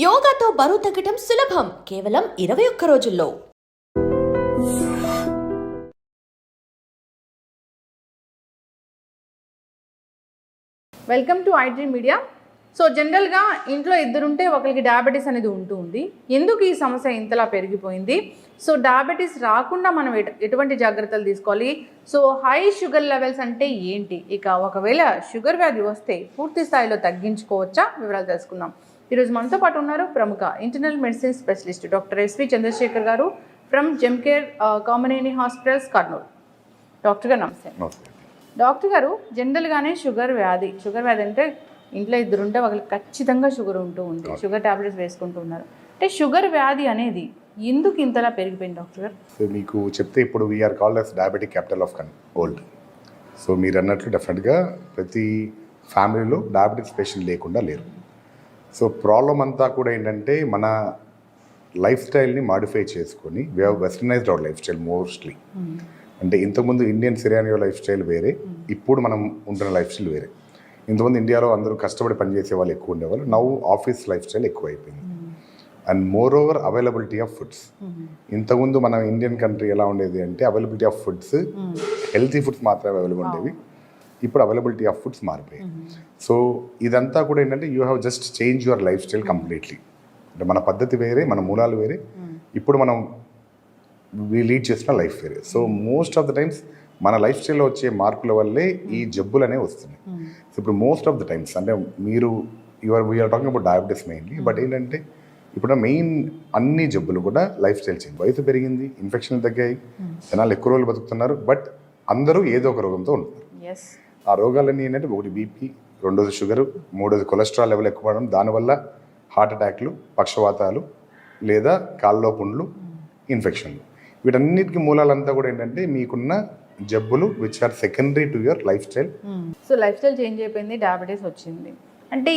యోగాతో బరువు తగ్గటం సులభం కేవలం 21 రోజుల్లో. Welcome to iDream media. So జనరల్గా ఇంట్లో ఇద్దరుంటే ఒకరికి డయాబెటీస్ అనేది ఉంటుంది. ఎందుకు ఈ సమస్య ఇంతలా పెరిగిపోయింది? సో డయాబెటీస్ రాకుండా మనం ఎటువంటి జాగ్రత్తలు తీసుకోవాలి? సో హై షుగర్ లెవెల్స్ అంటే ఏంటి? ఇక ఒకవేళ షుగర్ వ్యాధి వస్తే పూర్తి స్థాయిలో తగ్గించుకోవచ్చా? వివరాలు తెలుసుకుందాం. ఈరోజు మనతో పాటు ఉన్నారు ప్రముఖ internal medicine specialist doctor S V Chandrashekar గారు from Gemcare Kamineni hospitals, Kurnool. Doctor గారు నమస్తే. డాక్టర్ గారు, జనరల్గానే షుగర్ వ్యాధి అంటే ఇంట్లో ఇద్దరుంటే వాళ్ళకి ఖచ్చితంగా షుగర్ ఉంటూ ఉంది, షుగర్ ట్యాబ్లెట్స్ వేసుకుంటూ ఉన్నారు. అంటే షుగర్ వ్యాధి అనేది ఎందుకు ఇంతలా పెరిగిపోయింది డాక్టర్ గారు? సో మీకు చెప్తే ఇప్పుడు we are called us diabetic capital of world. So మీరు అన్నట్లు డెఫినెట్గా ప్రతి ఫ్యామిలీలో డయాబెటిక్స్ పేషెంట్ లేకుండా లేరు. సో ప్రాబ్లం అంతా కూడా ఏంటంటే మన లైఫ్ స్టైల్ని మాడిఫై చేసుకొని we have westernised our life style mostly. అంటే ఇంతకుముందు ఇండియన్ సిరానియో లైఫ్ స్టైల్ వేరే, ఇప్పుడు మనం ఉంటున్న లైఫ్ స్టైల్ వేరే. ఇంతకుముందు ఇండియాలో అందరూ కష్టపడి పనిచేసే వాళ్ళు ఎక్కువ ఉండేవాళ్ళు. నౌ ఆఫీస్ లైఫ్ స్టైల్ ఎక్కువ అయిపోయింది. And more over availability of foods. ఇంతకుముందు మన ఇండియన్ కంట్రీ ఎలా ఉండేది అంటే availability of foods, healthy foods మాత్రమే అవైలబుల్ ఉండేవి. ఇప్పుడు అవైలబిలిటీ ఆఫ్ ఫుడ్స్ మారిపోయాయి. సో ఇదంతా కూడా ఏంటంటే you have just change your life style completely. అంటే మన పద్ధతి వేరే, మన మూలాలు వేరే, ఇప్పుడు మనం లీడ్ చేసిన లైఫ్ వేరే. So most of the times మన లైఫ్ స్టైల్లో వచ్చే మార్పుల వల్లే ఈ జబ్బులు అనేవి వస్తున్నాయి. సో ఇప్పుడు మోస్ట్ ఆఫ్ ద టైమ్స్ అంటే మీరు we are talking about diabetes mainly. But ఏంటంటే ఇప్పుడు మెయిన్ అన్ని జబ్బులు కూడా లైఫ్ స్టైల్ చేంజ్. వయసు పెరిగింది, ఇన్ఫెక్షన్లు తగ్గాయి, జనాలు ఎక్కువ రోజులు బతుకుతున్నారు. బట్ అందరూ ఏదో ఒక రోగంతో ఉంటున్నారు. ఆ రోగాలన్నీ ఏంటంటే ఒకటి బీపీ, రెండోది షుగరు, మూడోది కొలెస్ట్రాల్ లెవెల్ ఎక్కువ అవడం, దానివల్ల హార్ట్ అటాక్లు, పక్షవాతాలు లేదా కాళ్ళలో పుండ్లు, ఇన్ఫెక్షన్లు. వీటన్నిటికీ మూలాలంతా కూడా ఏంటంటే మీకున్న జబ్బులు which are secondary to your lifestyle. So life style change అయిపోయింది, డయాబెటీస్ వచ్చింది. అంటే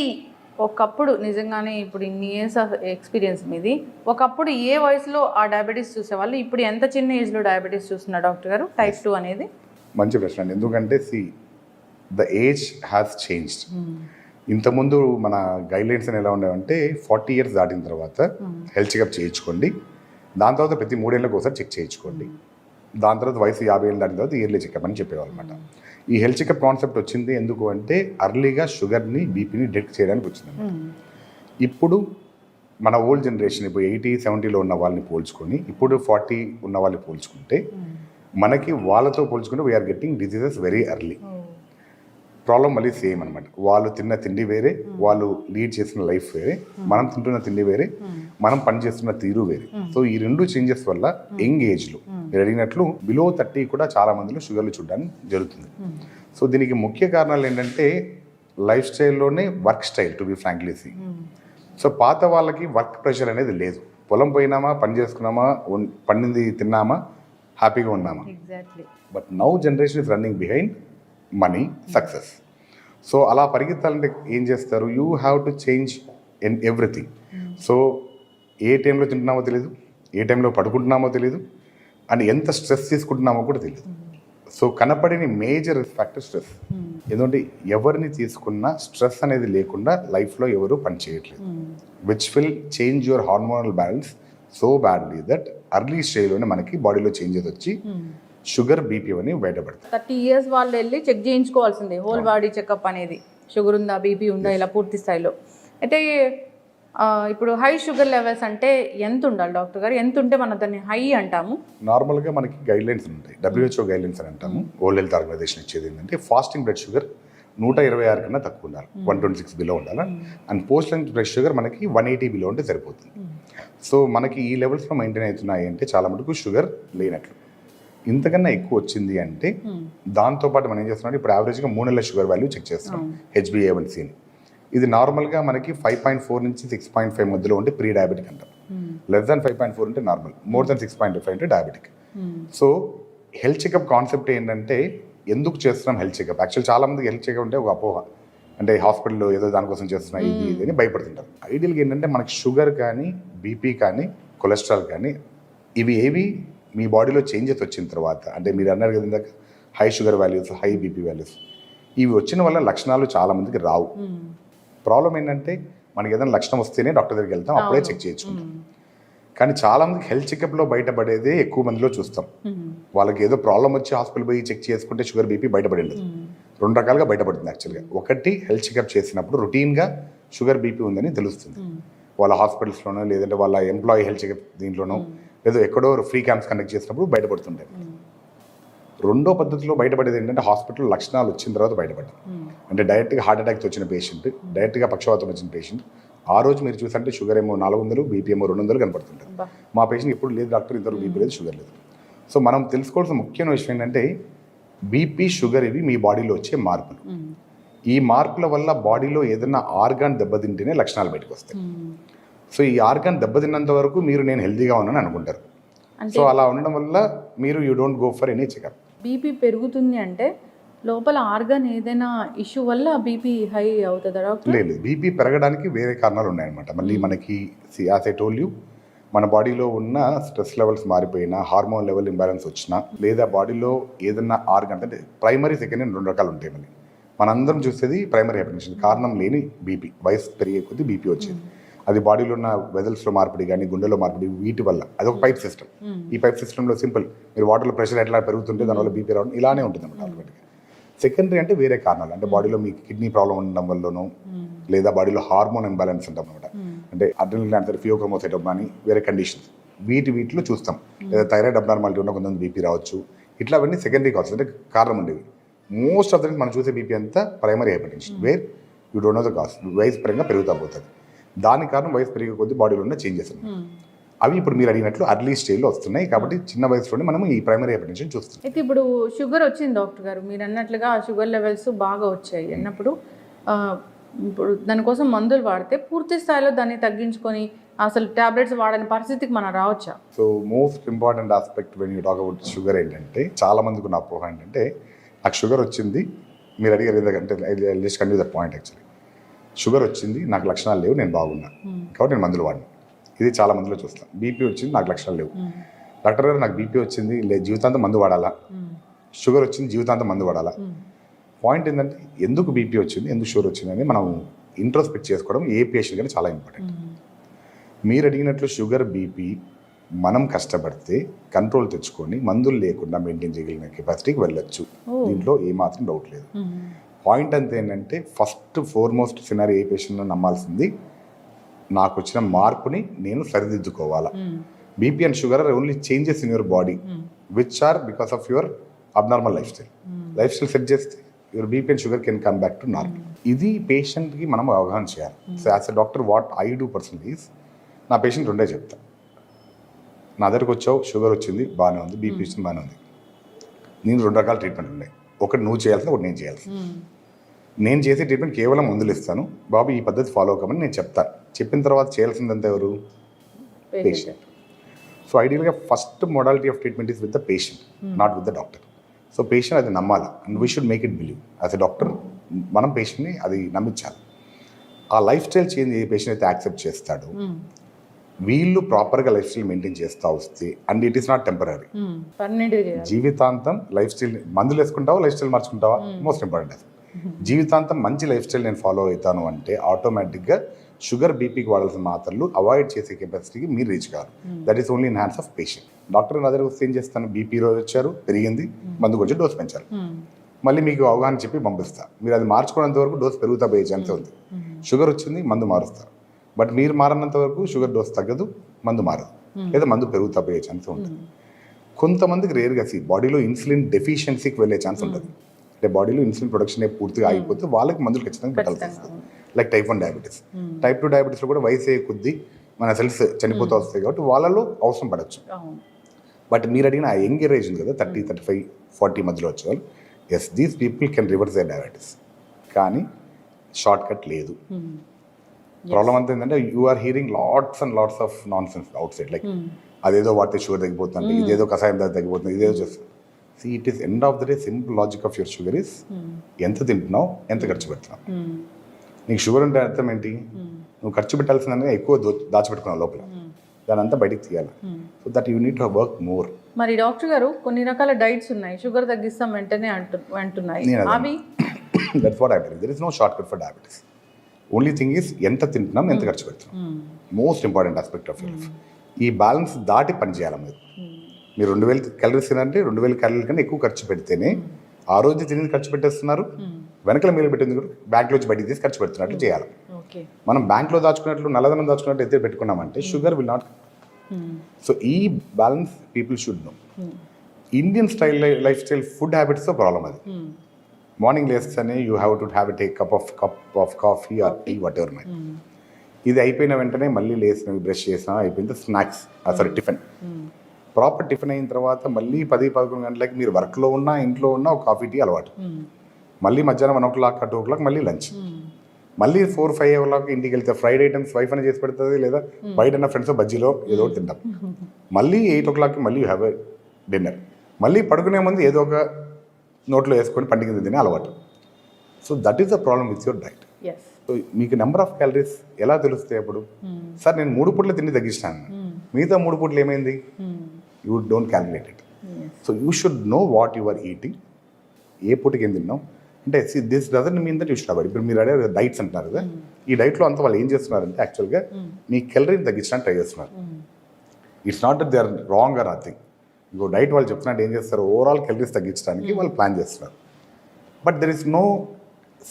ఒకప్పుడు నిజంగానే ఇప్పుడు ఇన్ని ఇయర్స్ ఆఫ్ ఎక్స్పీరియన్స్ మీది, ఒకప్పుడు ఏ వయసులో ఆ డయాబెటీస్ చూసేవాళ్ళు, ఇప్పుడు ఎంత చిన్న ఏజ్లో డయాబెటీస్ చూస్తున్నారు డాక్టర్ గారు? టైప్ 2 అనేది మంచి ప్రశ్న అండి. ఎందుకంటే ద ఏజ్ హ్యాస్ చేంజ్డ్. ఇంతకుముందు మన గైడ్లైన్స్ అని ఎలా ఉండేవంటే 40 years దాటిన తర్వాత హెల్త్ చెకప్ చేయించుకోండి, దాని తర్వాత ప్రతి 3 ఏళ్ళకి ఒకసారి చెక్ చేయించుకోండి, దాని తర్వాత వయసు 50 ఏళ్ళు దాటిన తర్వాత ఇయర్లీ చెకప్ అని చెప్పేవాళ్ళు అనమాట. ఈ హెల్త్ చెకప్ కాన్సెప్ట్ వచ్చింది ఎందుకు అంటే అర్లీగా షుగర్ని, బీపీని డిటెక్ట్ చేయడానికి వచ్చింది. ఇప్పుడు మన ఓల్డ్ జనరేషన్ ఇప్పుడు 80-70లో ఉన్న వాళ్ళని పోల్చుకొని ఇప్పుడు 40 ఉన్న వాళ్ళని పోల్చుకుంటే మనకి వాళ్ళతో పోల్చుకుంటే we are getting diseases very early. Problem మళ్ళీ సేమ్ అనమాట. వాళ్ళు తిన్న తిండి వేరే, వాళ్ళు లీడ్ చేసిన లైఫ్ వేరే, మనం తింటున్న తిండి వేరే, మనం పనిచేస్తున్న తీరు వేరే. సో ఈ రెండు చేంజెస్ వల్ల యంగ్ ఏజ్లో మీరు అడిగినట్లు బిలో 30 కూడా చాలా మందిలో షుగర్లు చూడడానికి జరుగుతుంది. సో దీనికి ముఖ్య కారణాలు ఏంటంటే లైఫ్ స్టైల్లోనే work style, to be frankly see. So పాత వాళ్ళకి వర్క్ ప్రెషర్ అనేది లేదు. పొలం పోయినామా, పని చేసుకున్నామా, పండింది తిన్నామా, హ్యాపీగా ఉన్నామా. But now generation is running behind money, success. So అలా పరిగెత్తాలంటే ఏం చేస్తారు? You have to change in everything. So ఏ టైంలో తింటున్నామో తెలియదు, ఏ టైంలో పడుకుంటున్నామో తెలియదు, అండ్ ఎంత స్ట్రెస్ తీసుకుంటున్నామో కూడా తెలియదు. సో కనపడిన మేజర్ ఫ్యాక్టర్ స్ట్రెస్. ఎందుకంటే ఎవరిని తీసుకున్నా స్ట్రెస్ అనేది లేకుండా లైఫ్లో ఎవరు పని చేయట్లేదు. Which will change your hormonal balance so badly that early స్టేజ్లోనే మనకి బాడీలో చేంజెస్ వచ్చి షుగర్, బీపీ అని బయటపడతాయి. 30 years వాళ్ళు వెళ్ళి చెక్ చేయించుకోవాల్సిందే, హోల్ బాడీ చెకప్ అనేది. షుగర్ ఉందా, బీపీ ఉందా, ఇలా పూర్తి స్థాయిలో. అయితే ఇప్పుడు హై షుగర్ లెవెల్స్ అంటే ఎంత ఉండాలి డాక్టర్ గారు? ఎంత ఉంటే మనం దాన్ని హై అంటాము? నార్మల్గా మనకి గైడ్లైన్స్ ఉంటాయి, WHO గైడ్లైన్స్ అని అంటాము. వరల్డ్ హెల్త్ ఆర్గనైజేషన్ ఇచ్చేది ఏంటంటే ఫాస్టింగ్ బ్లడ్ షుగర్ 126 కన్నా తక్కువ ఉండాలి, 126 బిలో ఉండాలి. And post lunch blood sugar మనకి 180 బిలో ఉంటే సరిపోతుంది. సో మనకి ఈ లెవెల్స్లో మెయింటైన్ అవుతున్నాయి అంటే చాలా మటుకు షుగర్ లేనట్లు. ఇంతకన్నా ఎక్కువ వచ్చింది అంటే దాంతోపాటు మనం ఏం చేస్తున్నాం, ఇప్పుడు యావరేజ్గా 3 నెలల షుగర్ వాల్యూ చెక్ చేస్తున్నాం, HbA1c అని. ఇది నార్మల్గా మనకి 5.4 నుంచి 6.5 మధ్యలో ఉంటే ప్రీ డయాబెటిక్ అంటాం. లెస్ దాన్ 5.4 ఉంటే నార్మల్, మోర్ దాన్ 6.5 అంటే diabetic. So health checkup concept ఏంటంటే ఎందుకు చేస్తున్నాం హెల్త్ చెకప్? యాక్చువల్ చాలా మందికి హెల్త్ చెకప్ అంటే ఒక అపోహ, అంటే హాస్పిటల్లో ఏదో దానికోసం చేస్తున్నా ఇది అని భయపడుతుంటారు. ఐడియల్గా ఏంటంటే మనకి షుగర్ కానీ, బీపీ కానీ, కొలెస్ట్రాల్ కానీ ఇవి ఏవి మీ బాడీలో చేంజెస్ వచ్చిన తర్వాత, అంటే మీరు అన్నారు కదా ఇందాక high sugar values, high BP values, ఇవి వచ్చిన వల్ల లక్షణాలు చాలా మందికి రావు. ప్రాబ్లం ఏంటంటే మనకి ఏదైనా లక్షణం వస్తేనే డాక్టర్ దగ్గరికి వెళ్తాం, అప్పుడే చెక్ చేయించుకుంటాం. కానీ చాలా మంది హెల్త్ చెకప్లో బయటపడేదే ఎక్కువ మందిలో చూస్తాం. వాళ్ళకి ఏదో ప్రాబ్లం వచ్చి హాస్పిటల్ పోయి చెక్ చేసుకుంటే షుగర్ బీపీ బయటపడింది. 2 రకాలుగా బయటపడుతుంది యాక్చువల్గా. ఒకటి హెల్త్ చెకప్ చేసినప్పుడు రొటీన్గా షుగర్ బీపీ ఉందని తెలుస్తుంది, వాళ్ళ హాస్పిటల్స్లోనో లేదంటే వాళ్ళ ఎంప్లాయీ హెల్త్ చెకప్ దీంట్లోనో లేదో ఎక్కడో ఫ్రీ క్యాంప్స్ కండక్ట్ చేసినప్పుడు బయటపడుతుంటాయి. రెండో పద్ధతిలో బయటపడేది ఏంటంటే హాస్పిటల్ లక్షణాలు వచ్చిన తర్వాత బయటపడ్డాం. అంటే డైరెక్ట్గా హార్ట్ అటాక్ వచ్చిన పేషెంట్, డైరెక్ట్గా పక్షవాతం వచ్చిన పేషెంట్, ఆ రోజు మీరు చూసంటే షుగర్ ఏమో 400, బీపీ ఏమో 200 కనపడుతుంటారు. మా పేషెంట్ ఇప్పుడు లేదు డాక్టర్, ఇద్దరు బీపీ లేదు, షుగర్ లేదు. సో మనం తెలుసుకోవాల్సిన ముఖ్యమైన విషయం ఏంటంటే బీపీ, షుగర్ ఇవి మీ బాడీలో వచ్చే మార్పులు. ఈ మార్పుల వల్ల బాడీలో ఏదైనా ఆర్గాన్ దెబ్బతింటేనే లక్షణాలు బయటకు వస్తాయి. సో ఈ ఆర్గాన్ దెబ్బతిన్నంత వరకు మీరు నేను హెల్తీగా ఉన్నాను అనుకుంటారు. సో అలా ఉండడం వల్ల మీరు you don't go for any checkup. BP పెరుగుతుంది అంటే లోపల ఆర్గాన్ ఏదైనా ఇష్యూ వల్ల బీపీ హై అవుతుందా డాక్టర్? లేదు, బీపీ పెరగడానికి వేరే కారణాలు ఉన్నాయన్నమాట. మళ్ళీ మనకి యాజ్ ఐ టోల్డ్ యూ, మన బాడీలో ఉన్న స్ట్రెస్ లెవెల్స్ మారిపోయినా, హార్మోన్ లెవెల్ ఇంబ్యాలెన్స్ వచ్చినా, లేదా బాడీలో ఏదన్నా ఆర్గాన్ అంటే ప్రైమరీ, సెకండరీ 2 రకాలు ఉంటాయి. మళ్ళీ మనందరం చూసేది ప్రైమరీ హైపర్టెన్షన్, కారణం లేని బీపీ, వయసు పెరిగే కొద్దీ బీపీ వచ్చేది. అది బాడీలో ఉన్న వెజల్స్లో మార్పిడి కానీ, గుండెలో మార్పిడి, వీటి వల్ల. అదొక పైప్ సిస్టమ్. ఈ పైప్ సిస్టంలో సింపుల్, మీరు వాటర్లో ప్రెషర్ ఎట్లా పెరుగుతుంటే దానివల్ల బీపీ రావడం ఇలానే ఉంటుంది అన్నమాట ఆటోమేటిక్గా. సెకండరీ అంటే వేరే కారణాలు, అంటే బాడీలో మీకు కిడ్నీ ప్రాబ్లం ఉండడం వల్లనో, లేదా బాడీలో హార్మోన్ ఇంబ్యాలెన్స్ ఉంటాం అనమాట. అంటే అడ్రినల్ గ్లాండ్, ఫియోక్రోమోసైటోమా అని వేరే కండిషన్స్, వీటిలో చూస్తాం. లేదా థైరాయిడ్ అబ్నార్మాలిటీ ఉన్న కొంతమంది బీపీ రావచ్చు. ఇట్లా అవన్నీ సెకండరీ కాల్స్, అంటే కారణం ఉండేవి. మోస్ట్ ఆఫ్ ద మనం చూసే బీపీ అంతా primary hypertension, where you don't know the cause. వయసు పరంగా పెరుగుతా పోతుంది. దాని కారణం వయసు పెరిగే కొద్దీ బాడీలో ఉన్న చేంజెస్ ఉన్నాయి. అవి ఇప్పుడు మీరు అడిగినట్లు అర్లీ స్టేజ్లో వస్తున్నాయి. కాబట్టి చిన్న వయసులోనే మనం ఈ ప్రైమరీ హైపర్టెన్షన్ చూస్తాం. అయితే ఇప్పుడు షుగర్ వచ్చింది డాక్టర్ గారు, మీరు అన్నట్లుగా షుగర్ లెవెల్స్ బాగా వచ్చాయి అన్నప్పుడు ఇప్పుడు దానికోసం మందులు వాడితే పూర్తి స్థాయిలో దాన్ని తగ్గించుకొని అసలు టాబ్లెట్స్ వాడని పరిస్థితికి మనం రావచ్చా? So most important aspect when you talk about sugar ఏంటంటే, చాలా మందికి ఉన్న అపోహ ఏంటంటే, నాకు షుగర్ వచ్చింది, మీరు అడిగారు ఎందుకంటే just continue that point. Actually sugar వచ్చింది, నాకు లక్షణాలు లేవు, నేను బాగున్నా కాబట్టి నేను మందులు వాడినా. ఇది చాలా మందిలో చూస్తాను. బీపీ వచ్చింది, నాకు లక్షణాలు లేవు, డాక్టర్ గారు నాకు బీపీ వచ్చింది, జీవితాంతం మందు వాడాలా, షుగర్ వచ్చింది, జీవితాంతం మందు వాడాలా. పాయింట్ ఏంటంటే ఎందుకు బీపీ వచ్చింది, ఎందుకు షుగర్ వచ్చింది అని మనం ఇంట్రోస్పెక్ట్ చేసుకోవడం ఏ పేషెంట్ కానీ చాలా ఇంపార్టెంట్. మీరు అడిగినట్లు షుగర్, బీపీ మనం కష్టపడితే కంట్రోల్ తెచ్చుకొని మందులు లేకుండా మెయింటైన్ చేయగలిగిన కెపాసిటీకి వెళ్ళొచ్చు. దీంట్లో ఏమాత్రం డౌట్ లేదు. పాయింట్ అంతా ఏంటంటే ఫస్ట్ ఫోర్మోస్ట్ సినారీ ఏ పేషెంట్ను నమ్మాల్సింది, నాకు వచ్చిన మార్పుని నేను సరిదిద్దుకోవాలా. BP and sugar are only changes in your body which are because of your abnormal life style. Life style set చేస్తే your BP and sugar can come back to normal. ఇది పేషెంట్కి మనం అవగాహన చేయాలి. So as a doctor what I do personally is, నా patient రెండే చెప్తా. నా దగ్గరకు వచ్చావు, షుగర్ వచ్చింది, బాగానే ఉంది, బీపీ వచ్చింది, బాగానే ఉంది. నేను 2 రకాల ట్రీట్మెంట్ ఉన్నాయి. ఒకటి నువ్వు చేయాల్సింది, ఒకటి నేను చేయాల్సింది. నేను చేసే ట్రీట్మెంట్ కేవలం మందులు ఇస్తాను, బాబు ఈ పద్ధతి ఫాలో అవ్వమని నేను చెప్తాను. చెప్పిన తర్వాత చేయాల్సిందంతా ఎవరు? పేషెంట్. సో ఐడియల్గా first modality of treatment is with the patient, not with the doctor. So patient అది నమ్మాలి and we should make it believe. As a doctor మనం పేషెంట్ని అది నమ్మించాలి. ఆ లైఫ్ స్టైల్ చేంజ్ ఏ పేషెంట్ అయితే యాక్సెప్ట్ చేస్తాడో, వీళ్ళు ప్రాపర్గా లైఫ్ స్టైల్ మెయింటైన్ చేస్తూ వస్తే, and it is not temporary, జీవితాంతం లైఫ్ స్టైల్. మందులు వేసుకుంటావా, లైఫ్ స్టైల్ మార్చుకుంటావా, మోస్ట్ ఇంపార్టెంట్. జీవితాంతం మంచి లైఫ్ స్టైల్ నేను ఫాలో అవుతాను అంటే ఆటోమేటిక్గా షుగర్, బీపీకి వాడాల్సిన మాత్రలు అవాయిడ్ చేసే కెపాసిటీకి మీరు రీచ్ కావాలి. That is only in hands of patient. Doctor నా దగ్గర వస్తే ఏం చేస్తాను, బీపీ రోజు వచ్చారు, పెరిగింది, మందుకు వచ్చి డోస్ పెంచాలి, మళ్ళీ మీకు అవగాహన చెప్పి పంపిస్తా. మీరు అది మార్చుకునేంత వరకు డోస్ పెరుగుతా పోయే ఛాన్స్ ఉంది. షుగర్ వచ్చింది, మందు మారుస్తారు, బట్ మీరు మారినంత వరకు షుగర్ డోస్ తగ్గదు, మందు మారదు, లేదా మందు పెరుగుతా పోయే ఛాన్స్ ఉంటుంది. కొంతమందికి రేర్గా బాడీలో ఇన్సులిన్ డెఫిషియన్సీకి వెళ్ళే ఛాన్స్ ఉంటుంది. అంటే బాడీలో ఇన్సులిన్ ప్రొడక్షన్ పూర్తిగా ఆగిపోతే వాళ్ళకి మందులు ఖచ్చితంగా పెట్టాల్సి వస్తుంది. Like type 1 diabetes. టైప్ 2 డయాబెటీస్లో కూడా వయసు కొద్దీ మన సెల్స్ చనిపోతూ వస్తాయి కాబట్టి వాళ్ళలో అవసరం పడవచ్చు. బట్ మీరు అడిగిన ఆ యంగ్ ఏజ్ ఉంది కదా, 30, 35, 40 మధ్యలో వచ్చేవాళ్ళు, yes these people can reverse the diabetes. కానీ షార్ట్ కట్ లేదు. ప్రాబ్లం అంతా ఏంటంటే you are hearing lots and lots of nonsense outside. Like అదేదో వాడితే షుగర్ తగ్గిపోతుంది, ఇదేదో కషాయం తగ్గిపోతుంది, ఇదేదో చేస్తుంది. See, it is end of the day, simple logic of your sugar is ఎంత తింటున్నావు, ఎంత ఖర్చు పెడుతున్నావు. నీకు షుగర్ అంటే అర్థం ఏంటి, నువ్వు ఖర్చు పెట్టాల్సిందనే ఎక్కువ దాచిపెట్టుకున్నావు లోపల, దాని అంతా బయటికి తీయాలి. So that you need to work more. మరి డాక్టర్ గారు కొన్ని రకాల డైట్స్ ఉన్నాయి, షుగర్ తగ్గిస్తాం వెంటనే అంటున్నాయి. అవి that's what I believe. There is no shortcut for diabetes. Only thing is ఎంత తింటున్నాం, ఎంత ఖర్చు పెడుతున్నాం. Most important aspect of life. ఈ బ్యాలెన్స్ దాటి పని చేయాలి మీరు 2000 క్యాలరీస్ తినంటే 2000 క్యాలరీల కన్నా ఎక్కువ ఖర్చు పెడితేనే ఆ రోజు తినేది ఖర్చు పెట్టేస్తున్నారు, వెనకల మీలు పెట్టింది కూడా బ్యాంక్లోంచి బయటికి తీసి ఖర్చు పెడుతున్నట్లు చేయాలి. మనం బ్యాంక్లో దాచుకున్నట్లు నల్లధనం దాచుకున్నట్టు అయితే పెట్టుకున్నామంటే షుగర్ విల్ నాట్. సో ఈ balance people should know. Indian style life style food హ్యాబిట్స్తో ప్రాబ్లం అది. మార్నింగ్ లేస్తేనే you have to have a cup of coffee or tea whatever my. ఇది అయిపోయిన వెంటనే మళ్ళీ లేసినవి బ్రష్ చేసినా అయిపోయింది snacks, sorry tiffin. Proper tiffin అయిన తర్వాత మళ్ళీ 10-11 గంటలకి మీరు వర్క్లో ఉన్నా ఇంట్లో ఉన్నా ఒక కాఫీ టీ అలవాటు. మళ్ళీ మధ్యాహ్నం 1 o'clock 2 o'clock మళ్ళీ లంచ్. మళ్ళీ 4-5 o'clock ఇంటికి వెళ్తే ఫ్రైడ్ ఐటమ్స్ వైఫ్ అని చేసి పెడుతుంది, లేదా బయట ఫ్రెండ్స్ బజ్జీలో ఏదో ఒకటి తింటాం. మళ్ళీ 8 o'clock మళ్ళీ యూ హ్యావ్ ఎ డిన్నర్. మళ్ళీ పడుకునే ముందు ఏదో ఒక నోట్లో వేసుకొని పండుగ తినే అలవాటు. So that is the problem with your diet. So మీకు నెంబర్ ఆఫ్ క్యాలరీస్ ఎలా తెలుస్తాయి అప్పుడు? సార్ నేను 3 పూట్ల తిండి తగ్గించాను, మిగతా 3 పూటలు ఏమైంది? You don't calculate it. So you should know what you are eating. ఏ పూటకి ఏం తిన్నాం అంటే this doesn't mean that you should avoid. ఇప్పుడు మీరు అడే డైట్స్ అంటున్నారు కదా, ఈ డైట్లో అంతా వాళ్ళు ఏం చేస్తున్నారంటే యాక్చువల్గా మీ క్యాలరీని తగ్గించడానికి ట్రై చేస్తున్నారు. It's not that they are wrong or nothing. ఇంకో డైట్ వాళ్ళు చెప్తున్నట్టు ఏం చేస్తారు, ఓవరాల్ క్యాలరీస్ తగ్గించడానికి వాళ్ళు ప్లాన్ చేస్తున్నారు. But there is no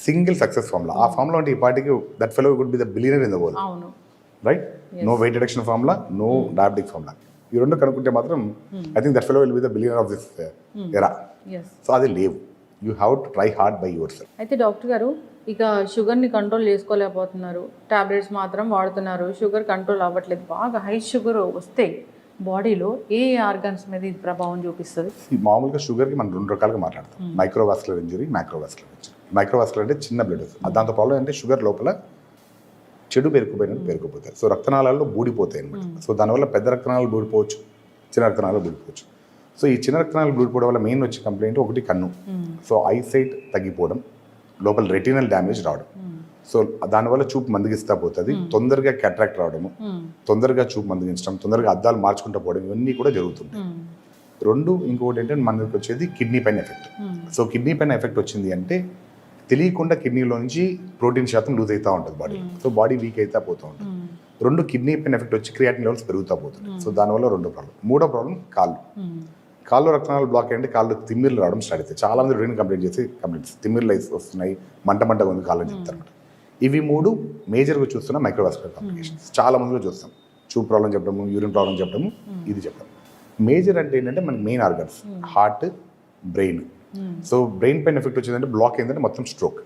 single success formula. ఆ ఫార్ములా అంటే ఈ పార్టీకి that fellow would be the billionaire in the world, right? No weight reduction formula, no diabetic formula. ఈ రెండు కనుక్కుంటే మాత్రం I think that fellow will be the billionaire of this era. So అది లేవు. You have to try hard by yourself. అయితే doctor గారు ఇక షుగర్ని కంట్రోల్ చేసుకోలేకపోతున్నారు, టాబ్లెట్స్ మాత్రం వాడుతున్నారు, షుగర్ కంట్రోల్ అవ్వట్లేదు. బాగా హై షుగర్ వస్తే బాడీలో ఏ ఆర్గన్స్ మీద ఇది ప్రభావం చూపిస్తుంది? మామూలుగా షుగర్కి మనం 2 రకాలుగా మాట్లాడతాం, microvascular injury, microvascular injury. Microvascular అంటే చిన్న బ్లడ్ వస్తుంది. దాంతో ప్రాబ్లం అంటే షుగర్ లోపల చెడు పేరుకుపోతాయి. సో రక్తనాళాల్లో బూడిపోతాయి అనమాట. సో దానివల్ల పెద్ద రక్తనాళాలు బూడిపోవచ్చు, చిన్న రక్తనాళాలు బూడిపోవచ్చు. సో ఈ చిన్న రక్తనాళాలు బూడిపోవడం వల్ల మెయిన్ వచ్చే కంప్లైంట్ ఒకటి కన్ను. సో ఐసైట్ తగ్గిపోవడం, లోపల రెటినల్ డ్యామేజ్ రావడం. సో దానివల్ల చూపు మందగిస్తా పోతుంది, తొందరగా క్యాట్రాక్ట్ రావడము, తొందరగా చూపు మందగించడం, తొందరగా అద్దాలు మార్చుకుంటూ పోవడం, ఇవన్నీ కూడా జరుగుతుంటాయి. 2 ఇంకొకటి ఏంటంటే మనకి వచ్చేది కిడ్నీ పైన ఎఫెక్ట్. సో కిడ్నీ పైన ఎఫెక్ట్ వచ్చింది అంటే తెలియకుండా కిడ్నీలో నుంచి ప్రోటీన్ శాతం లూజ్ అవుతూ ఉంటుంది బాడీ. సో బాడీ వీక్ అవుతా పోతూ ఉంటుంది. 2 కిడ్నీ పైన ఎఫెక్ట్ వచ్చి క్రియాటిన్ లెవెల్స్ పెరుగుతూ పోతుంది. సో దానివల్ల 2 ప్రాబ్లం. 3వ ప్రాబ్లం కాళ్ళు రక్తనాళాలు బ్లాక్ అయ్యండి, కాళ్ళు తిమ్మిర్లు రావడం స్టార్ట్ అవుతాయి. చాలా మంది యూరిన్ కంప్లైంట్ చేసి తిమ్మిర్లు వస్తున్నాయి, మంటగా ఉంది కాళ్ళని చెప్తారు. ఇవి 3 మేజర్గా చూస్తున్న మైక్రోవాస్కులర్ కాంప్లికేషన్స్. చాలా మందిలో చూస్తాం, చూపు ప్రాబ్లం చెప్పడము, యూరిన్ ప్రాబ్లం చెప్పడము, ఇది చెప్పడం. మేజర్ అంటే ఏంటంటే మనకి main organs heart, brain. So brain పైన ఎఫెక్ట్ వచ్చిందంటే బ్లాక్ అయిందంటే మొత్తం స్ట్రోక్.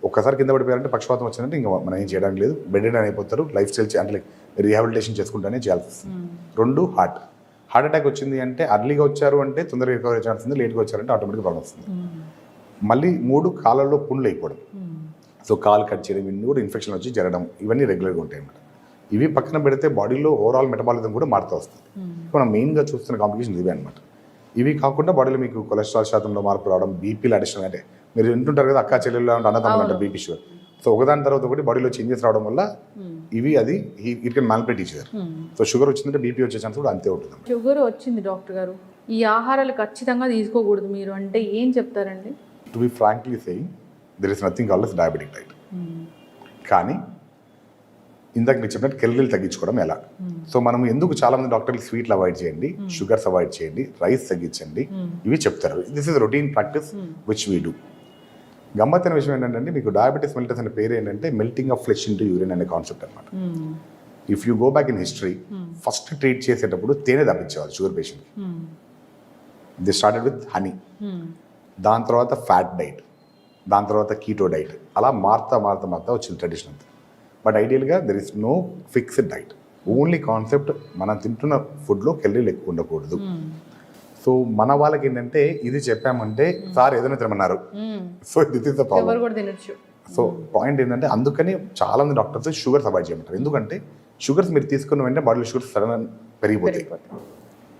ఒక్కసారి కింద పడిపోయారంటే పక్షపాతం వచ్చిందంటే ఇంకా మనం ఏం చేయడానికి లేదు, బెడ్ రిడన్ అయిపోతారు. లైఫ్ స్టైల్ అంటే రీహాబిలిటేషన్ చేసుకుంటానే చేయాల్సి వస్తుంది. 2 హార్ట్ అటాక్ వచ్చింది అంటే అర్లీగా వచ్చారు అంటే తొందరగా రికవరీ ఛాన్స్ ఉంది, లేట్గా వచ్చారంటే ఆటోమేటిక్గా ప్రాబ్లం వస్తుంది. మళ్ళీ 3 కాళ్ళల్లో పుండ్లు అయిపోవడం. సో కాలు కట్ చేయడం, ఇవన్నీ కూడా ఇన్ఫెక్షన్ వచ్చి జరగడం, ఇవన్నీ రెగ్యులర్గా ఉంటాయి అన్నమాట. ఇవి పక్కన పెడితే బాడీలో ఓవరాల్ మెటబాలిజం కూడా మారుతూ వస్తుంది. మనం మెయిన్గా చూస్తున్న కాంప్లికేషన్స్ ఇవే అనమాట. ఇవి కాకుండా బాడీలో మీకు కొలెస్ట్రాల్ శాతంలో మార్పు రావడం, బీపీలు అడిషన్, అంటే మీరు వింటుంటారు కదా అక్క చెల్లెళ్ళు అన్నదమ్ములు అంటే బీపీ షుగర్. సో ఒకదాని తర్వాత ఒకటి బాడీలో చేంజెస్ రావడం వల్ల ఇవి అది it can manipulate each other. So sugar వచ్చిందంటే బీపీ వచ్చే ఛాన్స్ కూడా అంతే ఉంటుంది. షుగర్ వచ్చింది డాక్టర్ గారు, ఈ ఆహారాలు ఖచ్చితంగా తీసుకోకూడదు మీరు అంటే ఏం చెప్తారండి? To be frankly saying there is nothing called as diabetic diet. కానీ ఇందాక మీరు చెప్పినట్టు కెలరీలు తగ్గించుకోవడం ఎలా? సో మనం ఎందుకు చాలా మంది డాక్టర్లు స్వీట్లు అవాయిడ్ చేయండి, షుగర్స్ అవాయిడ్ చేయండి, రైస్ తగ్గించండి, ఇవి చెప్తారు. This is routine practice which we do. గమ్మత్తైన విషయం ఏంటంటే మీకు డయాబెటీస్ మెల్టస్ అనే పేరు ఏంటంటే melting of flesh into urine అనే కాన్సెప్ట్ అనమాట. If you go back in history, first treat చేసేటప్పుడు తేనె తప్పించేవాళ్ళు షుగర్ పేషెంట్కి. ది స్టార్టెడ్ విత్ హనీ, దాని తర్వాత ఫ్యాట్ డైట్, దాని తర్వాత కీటో డైట్, అలా మారుతా వచ్చింది ట్రెడిషన్ అంతా. బట్ ఐడియల్గా there is no fixed diet. Only concept మనం తింటున్న ఫుడ్లో కెలరీలు ఎక్కువ ఉండకూడదు. సో మన వాళ్ళకి ఏంటంటే ఇది చెప్పామంటే సార్ ఏదైనా తినమన్నారు, so this is the problem. So point ఏంటంటే అందుకని చాలా మంది డాక్టర్స్ షుగర్స్ అవాయిడ్ చేయమంటారు. ఎందుకంటే షుగర్స్ మీరు తీసుకున్న వెంటనే బాడీలో షుగర్స్ సడన్ పెరిగిపోతాయి.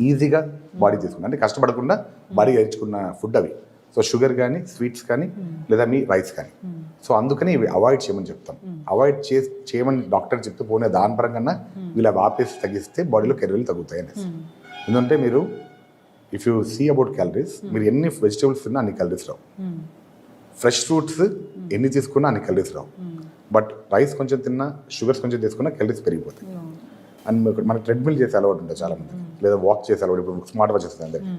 ఈజీగా బాడీ తీసుకున్న అంటే కష్టపడకుండా బాడీ నేర్చుకున్న ఫుడ్ అవి. సో షుగర్ కానీ, స్వీట్స్ కానీ, లేదా మీ రైస్ కానీ. సో అందుకని ఇవి అవాయిడ్ చేయమని చెప్తాం. అవాయిడ్ చేయమని డాక్టర్ చెప్తే పోనీ దాని పరంగా వీళ్ళు అవి ఆపేసి తగ్గిస్తే బాడీలో కెలరీలు తగ్గుతాయి అనేసి. ఎందుకంటే మీరు if you see about calories, మీరు ఎన్ని వెజిటేబుల్స్ తిన్నా అన్ని క్యాలరీస్ రావు. ఫ్రెష్ ఫ్రూట్స్ ఎన్ని తీసుకున్నా అన్ని క్యాలరీస్ రావు. బట్ రైస్ కొంచెం తిన్నా, షుగర్స్ కొంచెం తీసుకున్నా క్యాలరీస్ పెరిగిపోతాయి. అండ్ మనకి ట్రెడ్మిల్ చేసే అలవాటు ఉంటుంది చాలా మంది, లేదా వాక్ చేసే అలవాటు. ఇప్పుడు స్మార్ట్ వాచ్ వస్తుంది అందరికి.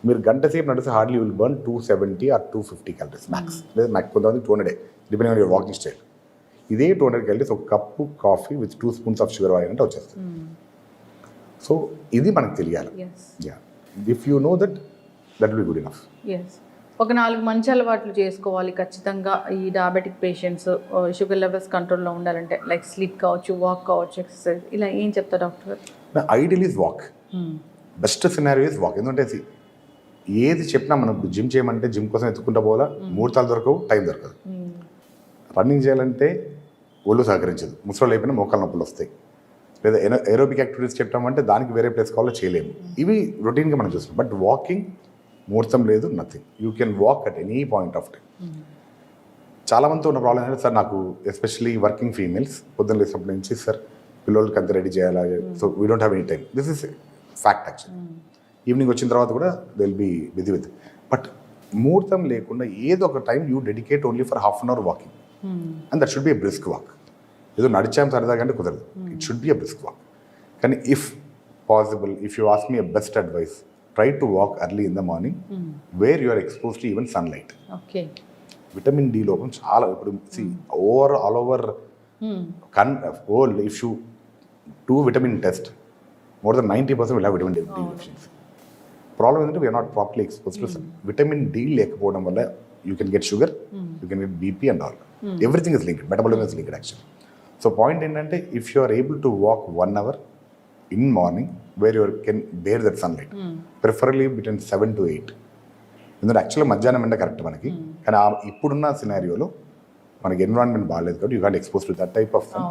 మీరు గంట సేపు నడిస్తే hardly will burn 270 or 250 calories max, లేదా మ్యాక్స్ కొంతమంది 200 depending on your walking style. ఇదే 200 క్యాలరీస్ ఒక cup coffee with 2 spoons of sugar వాడినంటే వచ్చేస్తుంది. సో ఇది మనకు తెలియాలి. Yeah, if you know that will be good enough. ఒక 4 మంచి అలవాట్లు చేసుకోవాలి ఖచ్చితంగా ఈ డయాబెటిక్ పేషెంట్స్ షుగర్ లెవెల్స్ కంట్రోల్లో ఉండాలంటే, లైక్ స్లీప్ కావచ్చు, వాక్ కావచ్చు, ఎక్సర్సైజ్, ఇలా ఏం చెప్తారు doctor? Ideal is walk. Best scenario is walk. ఎందుకంటే ఏది చెప్పినా మనం జిమ్ చేయమంటే జిమ్ కోసం ఎత్తుకుంటా పోవాలా, ముహూర్తాలు దొరకవు, టైం దొరకదు. రన్నింగ్ చేయాలంటే ఒళ్ళు సహకరించదు, ముసలు అయిపోయినా మోకాలు నొప్పులు వస్తాయి. లేదా ఏరోబిక్ యాక్టివిటీస్ చెప్పామంటే దానికి వేరే ప్లేస్ కావాలో చేయలేము. ఇవి రొటీన్గా మనం చూస్తాం. బట్ వాకింగ్ ముహూర్తం లేదు, nothing. You can walk at any point of time. చాలా మందితో ఉన్న ప్రాబ్లం ఏంటంటే, సార్ నాకు ఎస్పెషల్లీ వర్కింగ్ ఫీమేల్స్ పొద్దున్న లేచినప్పటి నుంచి సార్ పిల్లలకి అంత రెడీ చేయాలి, so we don't have any time. This is fact actually. Evening వచ్చిన తర్వాత కూడా they will be busy with. But ముహూర్తం లేకుండా ఏదో ఒక time you dedicate only for half an hour walking, and that should be a brisk walk. ఏదో నడిచాం సరదాగా అంటే కుదరదు, it should be a brisk walk. కానీ if possible, if you ask me a best advice, try to walk early in the morning where you are exposed to even sunlight. Okay. Vitamin D లోపం చాలా. ఇప్పుడు see all over world, if you do vitamin test, more than 90% will have vitamin D deficiency. Problem ఏంటంటే we are not properly exposed to sun. Vitamin D లేకపోవడం వల్ల you can get sugar, you can get BP and all. Everything is linked, metabolism is linked actually. So point ఏంటంటే, if you are able to walk 1 hour in morning where you can bear that sunlight, preferably between 7 to 8. ఎందుకంటే యాక్చువల్గా మధ్యాహ్నం ఎండ correct మనకి, కానీ ఇప్పుడున్న సినారియోలో మనకి environment బాగాలేదు కాబట్టి you can expose to that type of sun.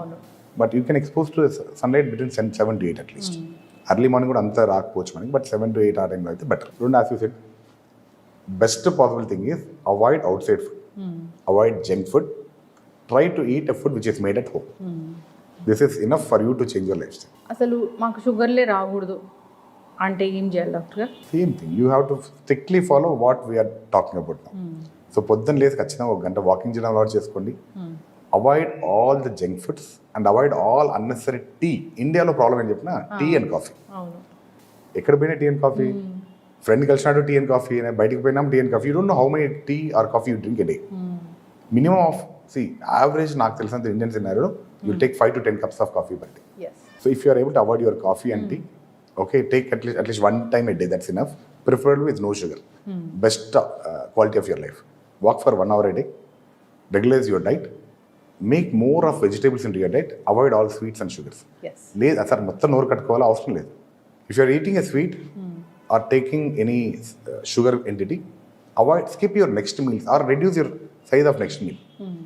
But you can expose to sunlight between 7 to 8 at least. Early morning కూడా అంతా రాకపోవచ్చు మనకి, బట్ 7 to 8 ఆ టైంలో అయితే బెటర్. రెండు as you said, best possible thing is avoid outside food, avoid junk food, try to eat a food which is made at home. This is enough for you to change your lifestyle. అసలు మాకు షుగర్లే రాకూడదు అంటే ఏం చేయాలి డాక్టర్? Same thing, you have to strictly follow what we are talking about now. So పొద్దున్న లేసి ఖచ్చితంగా 1 గంట వాకింగ్ చేయడం అలవాటు చేసుకోండి. Avoid all the junk foods and avoid all unnecessary tea. ఇండియాలో ప్రాబ్లం ఏం చెప్పినా టీ అండ్ కాఫీ. ఎక్కడ పోయినా టీ అండ్ కాఫీ, ఫ్రెండ్ కలిసినట్టు టీ అండ్ కాఫీ, బయటికి పోయినా tea and coffee. You don't know how many tea or coffee you drink a day. Minimum of average నాకు తెలిసినంత ఇండియన్ సినారియోలో you take 5 to 10 cups of coffee per day. Yes. So if you are able to avoid your coffee and tea, okay, take at least 1 time a day, that's enough. Preferably with no sugar. Best quality of your life. Walk for 1 hour a day. Regularize your diet. Make more of vegetables into your diet. Avoid all sweets and sugars. Yes. లేదు sir మొత్తం నోరు కట్టుకోవాలి అవసరం లేదు. If you are eating a sweet or taking any sugar entity, skip your next meals or reduce your size of next meal.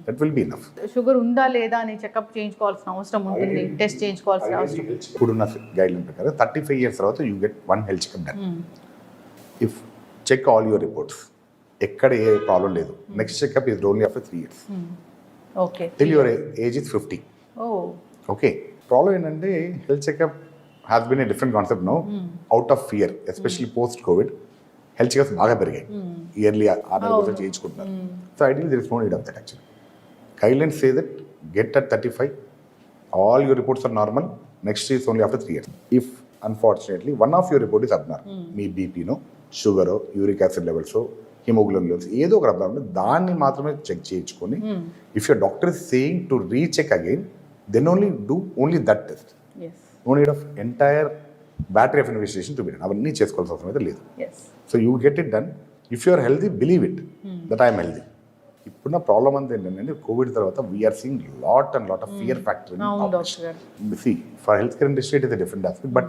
That will be enough. Sugar ఉందా లేదా అని checkup చేయించుకోవాల్సిన అవసరం ఉంటుంది, టెస్ట్ చేయించుకోవాల్సిన అవసరం. ఇప్పుడున్న గైడ్లైన్ ప్రకారం 35 years తర్వాత you get 1 health checkup done. If check all your reports, ఎక్కడ ఏ ప్రాబ్లం లేదు, next checkup is only after 3 years. Okay. Till your age is 50. Okay. Problem ఏంటంటే health checkup has been a different concept now, out of fear, especially post COVID. Health checkups బాగా పెరిగాయి, yearly 6 చేయించుకుంటున్నారు. So ideally there is no need of that actually. Guidelines say that get at 35, all your reports are normal, next is only after 3 years. If unfortunately one of your report is abnormal, మీ BP no, sugar, uric acid levels, haemoglobin levels ఏదో ఒక abnormal, దాన్ని మాత్రమే check చేయించుకొని, if your doctor is saying to recheck again, then only do only that test. No need of entire battery of investigation to be done. అవన్నీ చేసుకోవాల్సిన అవసరం అయితే లేదు. So you get it done. If you are healthy, believe it that I'm healthy. ఇప్పుడున్న problem అంతా ఏంటంటే, covid తర్వాత we are seeing lot and lot of fear factor. For health care industry it is a different aspect, but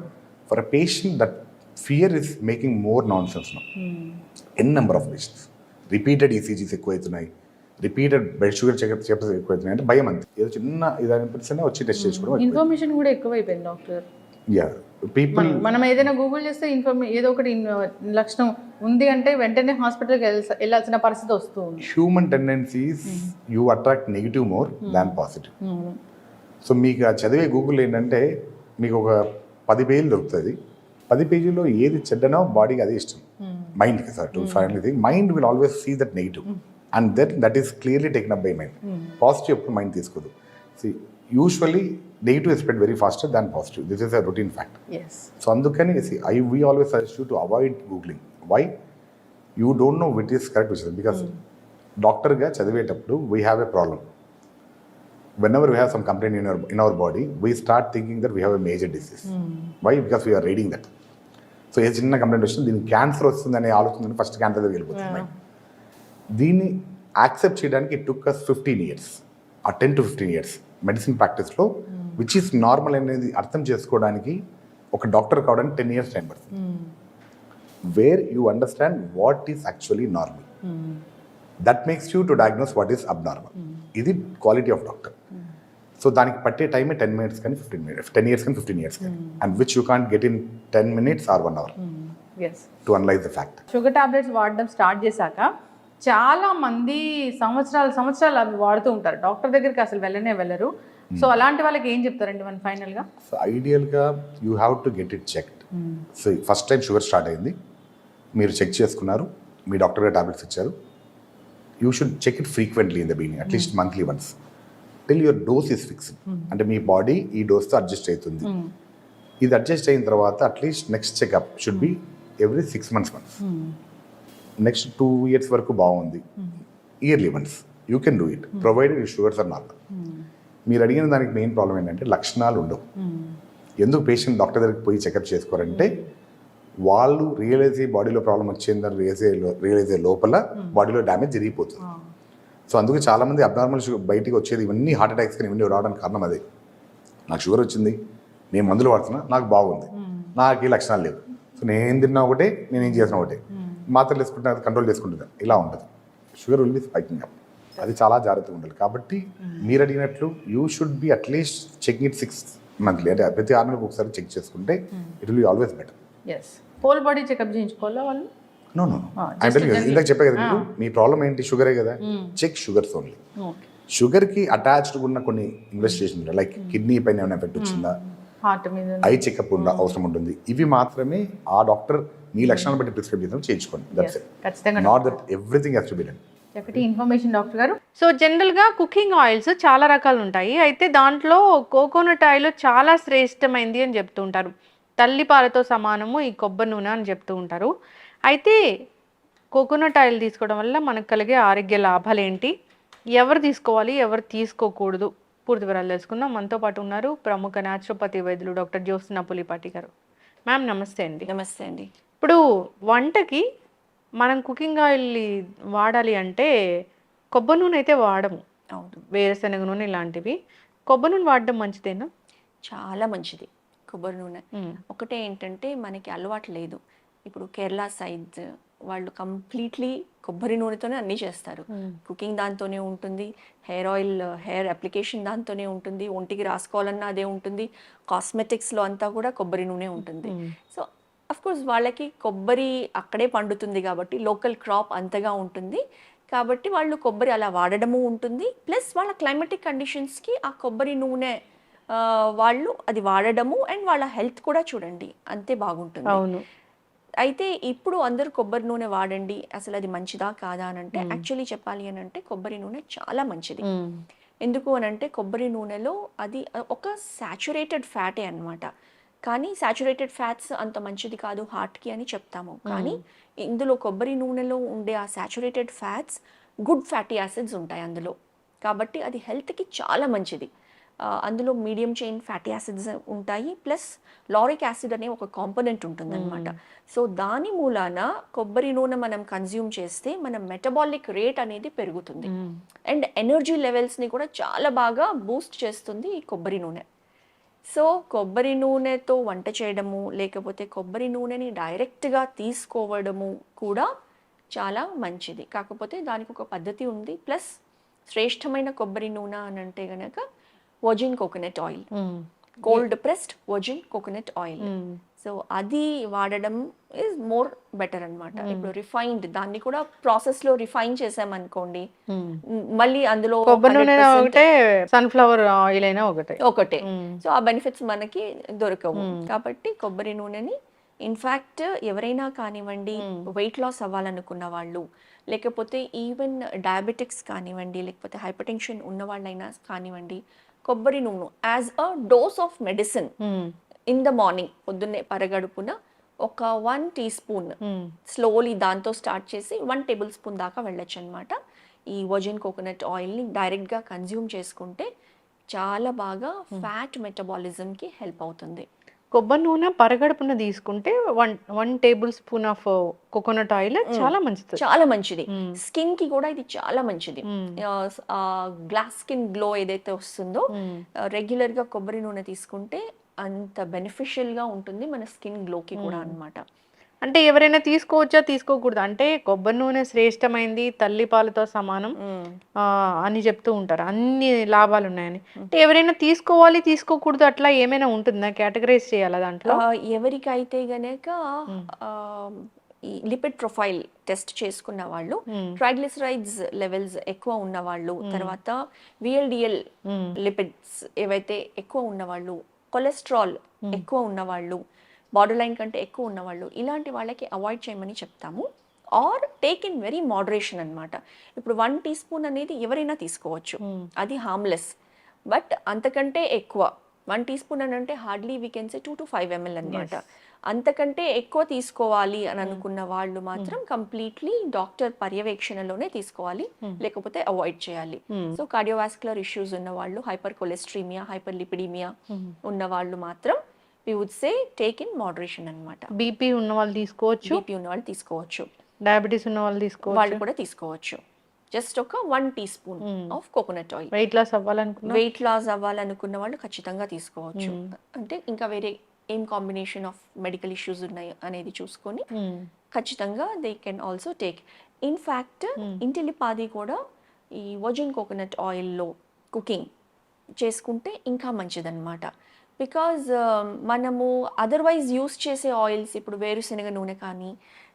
for a patient that fear is making more nonsense now. N number of patients repeated ECGs ఎక్కువైతున్నాయి, repeated blood sugar checkups ఎక్కువైతున్నాయి. అంటే భయం అంతే, ఏదో చిన్న ఇది అనిపిస్తేనే వచ్చి test చేసుకోవడం. ఇన్ఫర్మేషన్ కూడా ఎక్కువైపోయింది డాక్టర్. యా, పీపుల్ మనం ఏదైనా గూగుల్ చేస్తే ఏదో ఒకటి లక్షణం ఉంది అంటే వెంటనే హాస్పిటల్కి వెళ్ళాల్సిన పరిస్థితి వస్తుంది. Human tendencies you attract negative more than positive. So మీకు ఆ చదివే గూగుల్ ఏంటంటే, మీకు ఒక 10 పేజీలు దొరుకుతుంది. 10 పేజీలో ఏది చెడ్డనో బాడీకి అదే ఇష్టం, మైండ్కి. Sir to final thing, mind will always see that negative and that is clearly taken up by mind. Positive ఎప్పుడు మైండ్ తీసుకోదు. See, usually negative is spread very faster than positive. This is a routine fact. Yes So అందుకని we always suggest you to avoid googling. Why? You don't know which is correct, which is because డాక్టర్గా చదివేటప్పుడు we have a problem. Whenever we have some complaint in our body, we start thinking that we have a major disease. Why? Because we are reading that. So ఏ చిన్న complaint వచ్చింది దీనికి cancer వస్తుందనే ఆలోచన first cancer దగ్గర వెళ్ళిపోతుంది. దీన్ని accept చేయడానికి ఇట్ టుక్ అస్ 15 years ఆ 10 to 15 years మెడిసిన్ ప్రాక్టీస్లో విచ్ ఈస్ నార్మల్ అనేది అర్థం చేసుకోవడానికి ఒక డాక్టర్ కావడానికి 10 years టైం పడుతుంది. Where you understand what is actually normal, that makes you to diagnose what is abnormal. ఇది క్వాలిటీ ఆఫ్ డాక్టర్. సో దానికి పట్టే టైమే 10 minutes కానీ 15 minutes, 10 years కానీ 15 years కానీ, and which you can't get in 10 minutes or 1 hour as to analyse the fact. Sugar tablets వాడడం start చేశాక చాలా మంది సంవత్సరాలు అవి వాడుతూ ఉంటారు, డాక్టర్ దగ్గరికి అసలు వెళ్ళరు. సో అలాంటి వాళ్ళకి ఏం చెప్తారండి మనం ఫైనల్గా? సో ఐడియల్గా you have to get it checked. So first time sugar start అయింది, మీరు చెక్ చేసుకున్నారు, మీ డాక్టర్ గారు టాబ్లెట్స్ ఇచ్చారు. You should check it frequently in the beginning, at least monthly once, till your dose is fixed. అంటే మీ body ఈ డోస్తో adjust అవుతుంది. ఇది అడ్జస్ట్ అయిన తర్వాత at least next checkup should be every 6 months once. Next 2 years వరకు బాగుంది, yearly once you can do it provided you sugars are normal. మీరు అడిగిన దానికి మెయిన్ ప్రాబ్లం ఏంటంటే లక్షణాలు ఉండవు. ఎందుకు పేషెంట్ డాక్టర్ దగ్గరికి పోయి చెకప్ చేసుకోరంటే వాళ్ళు రియలైజ్ అయ్యి బాడీలో ప్రాబ్లం వచ్చిందని రియలైజ్ అయ్యే లోపల బాడీలో డ్యామేజ్ జరిగిపోతుంది. సో అందుకే చాలామంది అబ్నార్మల్ షుగర్ బయటికి వచ్చేది ఇవన్నీ హార్ట్ అటాక్స్ కానీ ఇవన్నీ రావడానికి కారణం అదే. నాకు షుగర్ వచ్చింది, నేను మందులు వాడుతున్నా, నాకు బాగుంది, నాకు ఈ లక్షణాలు లేవు, సో నేను తిన్నా ఒకటే, నేను ఏం చేసినా ఒకటే, మాత్రలు వేసుకుంటే అది కంట్రోల్ చేసుకుంటుంది, ఇలా ఉంటుంది. Sugar will be spiking up. అది చాలా జాగ్రత్తగా ఉండాలి. కాబట్టి మీరు అడిగినట్లు you should be at least checking it 6 monthly, అంటే ప్రతి 6 నెలలకు ఒకసారి చెక్ చేసుకుంటే it will be always better. Yes, whole body checkup చేయించుకోవాలా వాళ్ళు? నో ఇందాక చెప్పే కదా మీకు, మీ ప్రాబ్లం ఏంటి షుగరే కదా, చెక్ షుగర్స్ ఓన్లీ. షుగర్కి అటాచ్డ్ ఉన్న కొన్ని ఇన్వెస్టిగేషన్ లైక్ కిడ్నీ పైన ఏమైనా ఎఫెక్ట్ వచ్చిందా, హార్ట్ మీద ఐ చెకప్ అవసరం ఉంటుంది. ఇవి మాత్రమే ఆ డాక్టర్ మీ లక్షణాలు బట్టి ప్రిస్క్రైబ్ చేద్దాం చేయించుకోండి. దట్స్ ఇట్, ఖచ్చితంగా. Not that everything has to be done. చక్కటి ఇన్ఫర్మేషన్ డాక్టర్ గారు. సో జనరల్గా కుకింగ్ ఆయిల్స్ చాలా రకాలు ఉంటాయి, అయితే దాంట్లో కోకోనట్ ఆయిల్ చాలా శ్రేష్టమైంది అని చెప్తూ ఉంటారు. తల్లిపాలతో సమానము ఈ కొబ్బరి నూనె అని చెప్తూ ఉంటారు. అయితే కోకోనట్ ఆయిల్ తీసుకోవడం వల్ల మనకు కలిగే ఆరోగ్య లాభాలు ఏంటి, ఎవరు తీసుకోవాలి, ఎవరు తీసుకోకూడదు, పూర్తి వివరాలు తెలుసుకుందాం. మనతో పాటు ఉన్నారు ప్రముఖ న్యాచురోపతి వైద్యులు డాక్టర్ జ్యోత్స్న పులిపాటి గారు. మ్యామ్ నమస్తే అండి. నమస్తే అండి. ఇప్పుడు వంటకి మనం కుకింగ్ ఆయిల్ వాడాలి అంటే కొబ్బరి నూనె అయితే వాడము, అవును, వేరుశనగ నూనె ఇలాంటివి. కొబ్బరి నూనె వాడడం మంచిదేనా? చాలా మంచిది కొబ్బరి నూనె. ఒకటే ఏంటంటే మనకి అలవాటు లేదు. ఇప్పుడు కేరళ సైడ్ వాళ్ళు కంప్లీట్లీ కొబ్బరి నూనెతోనే అన్నీ చేస్తారు. కుకింగ్ దాంతోనే ఉంటుంది, హెయిర్ ఆయిల్, హెయిర్ అప్లికేషన్ దాంతోనే ఉంటుంది, ఒంటికి రాసుకోవాలన్నా అదే ఉంటుంది, కాస్మెటిక్స్లో అంతా కూడా కొబ్బరి నూనె ఉంటుంది. సో అఫ్ కోర్స్ వాళ్ళకి కొబ్బరి అక్కడే పండుతుంది కాబట్టి లోకల్ క్రాప్ అంతగా ఉంటుంది కాబట్టి వాళ్ళు కొబ్బరి అలా వాడడము ఉంటుంది. ప్లస్ వాళ్ళ క్లైమాటిక్ కండిషన్స్కి ఆ కొబ్బరి నూనె వాళ్ళు అది వాడడము అండ్ వాళ్ళ హెల్త్ కూడా చూడండి అంతే బాగుంటుంది. అవును. అయితే ఇప్పుడు అందరూ కొబ్బరి నూనె వాడండి, అసలు అది మంచిదా కాదా అని అంటే యాక్చువల్లీ చెప్పాలి అని అంటే కొబ్బరి నూనె చాలా మంచిది. ఎందుకు అని అంటే కొబ్బరి నూనెలో అది ఒక సాచురేటెడ్ ఫ్యాటే అన్నమాట. కానీ సాచురేటెడ్ ఫ్యాట్స్ అంత మంచిది కాదు హార్ట్కి అని చెప్తాము. కానీ ఇందులో కొబ్బరి నూనెలో ఉండే ఆ saturated fats good fatty acids ఉంటాయి అందులో, కాబట్టి అది హెల్త్కి చాలా మంచిది. అందులో మీడియం చైన్ ఫ్యాటీ యాసిడ్స్ ఉంటాయి, ప్లస్ లారిక్ యాసిడ్ అనే ఒక కాంపోనెంట్ ఉంటుంది అనమాట. సో దాని మూలాన కొబ్బరి నూనె మనం కన్జ్యూమ్ చేస్తే మన మెటబాలిక్ రేట్ అనేది పెరుగుతుంది అండ్ ఎనర్జీ లెవెల్స్ని కూడా చాలా బాగా బూస్ట్ చేస్తుంది ఈ కొబ్బరి నూనె. సో కొబ్బరి నూనెతో వంట చేయడము లేకపోతే కొబ్బరి నూనెని డైరెక్ట్గా తీసుకోవడము కూడా చాలా మంచిది. కాకపోతే దానికి ఒక పద్ధతి ఉంది. ప్లస్ శ్రేష్టమైన కొబ్బరి నూనె అని అంటే గనక virgin coconut oil, cold pressed virgin coconut oil. So అది వాడడం ఈజ్ మోర్ బెటర్ అనమాట. ఇప్పుడు రిఫైన్డ్ దాన్ని కూడా ప్రాసెస్ లో రిఫైన్ చేసామనుకోండి, మళ్ళీ అందులో కొబ్బరి నూనె ఒకటే, సన్ఫ్లవర్ ఆయిల్ అయినా ఒకటే. సో ఆ బెనిఫిట్స్ మనకి దొరకవు. కాబట్టి కొబ్బరి నూనెని ఇన్ఫ్యాక్ట్ ఎవరైనా కానివ్వండి, వెయిట్ లాస్ అవ్వాలనుకున్న వాళ్ళు, లేకపోతే ఈవెన్ డయాబెటిక్స్ కానివ్వండి, లేకపోతే హైపర్ టెన్షన్ ఉన్న వాళ్ళైనా కానివ్వండి, కొబ్బరి నూనె as a dose of medicine in the morning, పొద్దున్నే పరగడుపున ఒక 1 టీ స్పూన్ స్లోలీ దాంతో స్టార్ట్ చేసి 1 టేబుల్ స్పూన్ దాకా వెళ్ళొచ్చు అనమాట. ఈ వర్జిన్ కోకోనట్ ఆయిల్ని డైరెక్ట్గా కన్జ్యూమ్ చేసుకుంటే చాలా బాగా ఫ్యాట్ మెటబాలిజంకి హెల్ప్ అవుతుంది. కొబ్బరి నూనె పరగడుపున తీసుకుంటే 1 table spoon of coconut oil చాలా మంచిది. చాలా మంచిది. స్కిన్ కి కూడా ఇది చాలా మంచిది. గ్లాస్ స్కిన్ గ్లో ఏదైతే వస్తుందో రెగ్యులర్ గా కొబ్బరి నూనె తీసుకుంటే అంత బెనిఫిషియల్ గా ఉంటుంది మన స్కిన్ గ్లోకి కూడా అన్నమాట. అంటే ఎవరైనా తీసుకోవచ్చా తీసుకోకూడదు అంటే కొబ్బరి నూనె శ్రేష్టమైంది, తల్లి పాలతో సమానం అని చెప్తూ ఉంటారు, అన్ని లాభాలు ఉన్నాయని. అంటే ఎవరైనా తీసుకోవాలి తీసుకోకూడదు అట్లా ఏమైనా ఉంటుందా, కేటగరైజ్ చేయాలా దాంట్లో? ఎవరికైతే గనక ఈ లిపిడ్ ప్రొఫైల్ టెస్ట్ చేసుకున్న వాళ్ళు, ట్రైగ్లిసరైడ్స్ లెవెల్స్ ఎక్కువ ఉన్న వాళ్ళు, తర్వాత విఎల్డిఎల్ లిపిడ్స్ ఏవైతే ఎక్కువ ఉన్నవాళ్ళు, కొలెస్ట్రాల్ ఎక్కువ ఉన్నవాళ్ళు, బార్డర్ లైన్ కంటే ఎక్కువ ఉన్నవాళ్ళు, ఇలాంటి వాళ్ళకి అవాయిడ్ చేయమని చెప్తాము. Or take in very moderation అనమాట. ఇప్పుడు 1 టీ స్పూన్ అనేది ఎవరైనా తీసుకోవచ్చు, అది హార్మ్లెస్. బట్ అంతకంటే ఎక్కువ 1 టీ స్పూన్ అని అంటే hardly we can say 2 to 5 ml అనమాట. అంతకంటే ఎక్కువ తీసుకోవాలి అని అనుకున్న వాళ్ళు మాత్రం కంప్లీట్లీ డాక్టర్ పర్యవేక్షణలోనే తీసుకోవాలి, లేకపోతే అవాయిడ్ చేయాలి. సో కార్డియోవాస్కులర్ ఇష్యూస్ ఉన్న వాళ్ళు, హైపర్ కొలెస్ట్రీమియా, హైపర్ లిపిడీమియా ఉన్న వాళ్ళు మాత్రం we would say take in moderation అన్నమాట. బీపీ ఉన్న వాళ్ళు తీసుకోవచ్చు, బీపీ ఉన్న వాళ్ళు తీసుకోవచ్చు, డయాబెటీస్ ఉన్న వాళ్ళు తీసుకోవచ్చు, వాళ్ళు కూడా తీసుకోవచ్చు. జస్ట్ ఒక 1 teaspoon of coconut oil. Weight loss అవ్వాలనుకున్న వాళ్ళు ఖచ్చితంగా తీసుకోవచ్చు. అంటే ఇంకా వేరే ఏం కాంబినేషన్ ఆఫ్ మెడికల్ ఇష్యూస్ ఉన్నాయి అనేది చూసుకొని ఖచ్చితంగా they can also take. In fact ఇంటిలిపాది కూడా ఈ వర్జిన్ కోకోనట్ ఆయిల్లో కుకింగ్ చేసుకుంటే ఇంకా మంచిదన్నమాట. బికాజ్ మనము అదర్వైజ్ యూస్ చేసే ఆయిల్స్, ఇప్పుడు వేరుశనగ నూనె కానీ